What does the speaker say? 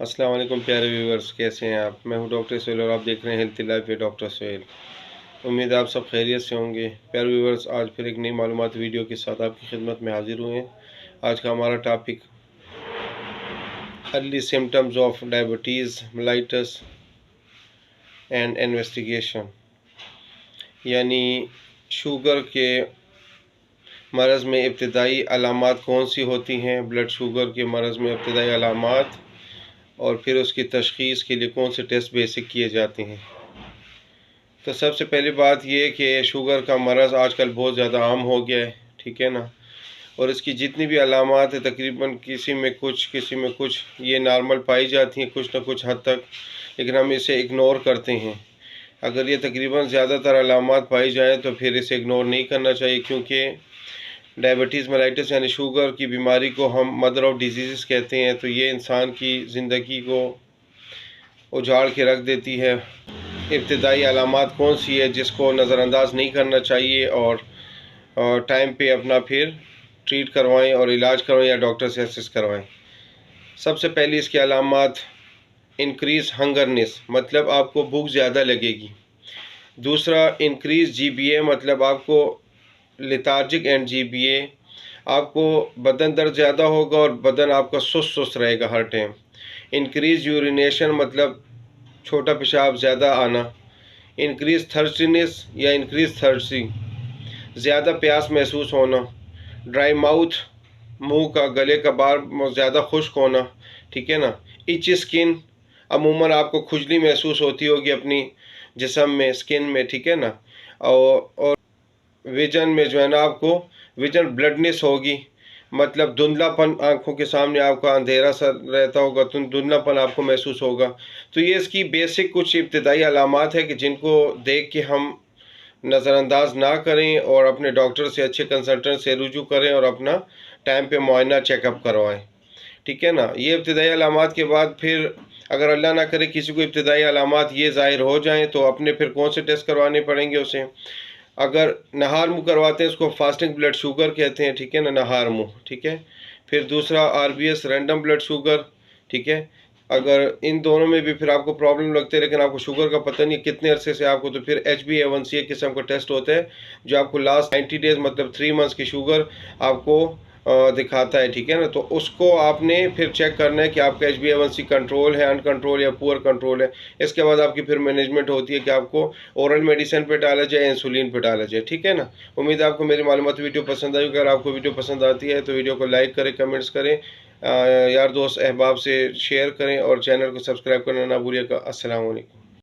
अस्सलाम वालेकुम प्यारे व्यूवर्स, कैसे हैं आप। मैं हूं डॉक्टर सोहेल और आप देख रहे हैं healthy life with doctor Sohail. उम्मीद है आप सब खैरियत से होंगे। प्यारे व्यूवर्स, आज फिर एक नई मालूमात वीडियो के साथ आपकी खिदमत में हाजिर हुए हैं। आज का हमारा topic early symptoms of diabetes mellitus and investigation, यानी शुगर के मरज़ में इब्तदाई अलामात कौन सी होती हैं, ब्लड शुगर के मरज़ में इब्तदाई अलामात, और फिर उसकी तशख़ीस के लिए कौन से टेस्ट बेसिक किए जाते हैं। तो सबसे पहली बात ये कि शुगर का मरज़ आजकल बहुत ज़्यादा आम हो गया है, ठीक है ना। और इसकी जितनी भी अलामात है तकरीबन किसी में कुछ ये नॉर्मल पाई जाती हैं कुछ ना कुछ हद तक, लेकिन हम इसे इग्नोर करते हैं। अगर ये तकरीबन ज़्यादातर अलामात पाई जाए तो फिर इसे इग्नोर नहीं करना चाहिए, क्योंकि डायबिटीज़ मेलाइटस यानी शुगर की बीमारी को हम मदर ऑफ़ डिजीज़ कहते हैं। तो ये इंसान की ज़िंदगी को उजाड़ के रख देती है। इब्तदाई अलामात कौन सी है जिसको नज़रअंदाज नहीं करना चाहिए, और टाइम पे अपना फिर ट्रीट करवाएं और इलाज करवाएं या डॉक्टर से असिस्ट करवाएं। सबसे पहले इसके अलामात इंक्रीज़ हंगरनेस, मतलब आपको भूख ज़्यादा लगेगी। दूसरा इंक्रीज़ जीबीए, मतलब आपको लेथार्जिक एंड जीबीए, आपको बदन दर्द ज़्यादा होगा और बदन आपका सुस्त सुस्त रहेगा हर टाइम। इंक्रीज़ यूरिनेशन, मतलब छोटा पेशाब ज़्यादा आना। इंक्रीज़ थर्स्टीनेस या इंक्रीज़ थर्स्टी, ज़्यादा प्यास महसूस होना। ड्राई माउथ, मुंह का गले का बार ज़्यादा खुश्क होना, ठीक है ना। इच स्किन, अमूमन आपको खुजली महसूस होती होगी अपनी जिस्म में, स्किन में, ठीक है ना। और विजन में जो है ना, आपको विजन ब्लडनेस होगी, मतलब धुंधलापन, आंखों के सामने आपका अंधेरा सा रहता होगा, धुंधलापन आपको महसूस होगा। तो ये इसकी बेसिक कुछ इब्तदाई अलामात है कि जिनको देख के हम नज़रअंदाज ना करें और अपने डॉक्टर से, अच्छे कंसल्टेंट से रुजू करें और अपना टाइम पे मुआयना चेकअप करवाएं, ठीक है ना। ये इब्तदाई अलामात के बाद फिर अगर अल्लाह ना करे किसी को इब्तदाई अलामात ये ज़ाहिर हो जाएं तो अपने फिर कौन से टेस्ट करवाने पड़ेंगे उसे। अगर नहार मुँह करवाते हैं, इसको फास्टिंग ब्लड शुगर कहते हैं, ठीक है ना, नहार मुँह, ठीक है। फिर दूसरा आरबीएस रैंडम ब्लड शुगर, ठीक है। अगर इन दोनों में भी फिर आपको प्रॉब्लम लगती है लेकिन आपको शुगर का पता नहीं कितने अरसे से आपको, तो फिर HbA1c एक किस्म का टेस्ट होता है जो आपको लास्ट 90 डेज़ मतलब 3 मंथ्स की शुगर आपको दिखाता है, ठीक है ना। तो उसको आपने फिर चेक करना है कि आपका HbA1c कंट्रोल है, अनकंट्रोल या पुअर कंट्रोल है। इसके बाद आपकी फिर मैनेजमेंट होती है कि आपको ओरल मेडिसिन पे डाला जाए, इंसुलिन पे डाला जाए, ठीक है ना। उम्मीद है आपको मेरी मालूमात वीडियो पसंद आई। अगर आपको वीडियो पसंद आती है तो वीडियो को लाइक करें, कमेंट्स करें, यार दोस्त अहबाब से शेयर करें और चैनल को सब्सक्राइब करना ना भूलिएगा। अस्सलाम वालेकुम।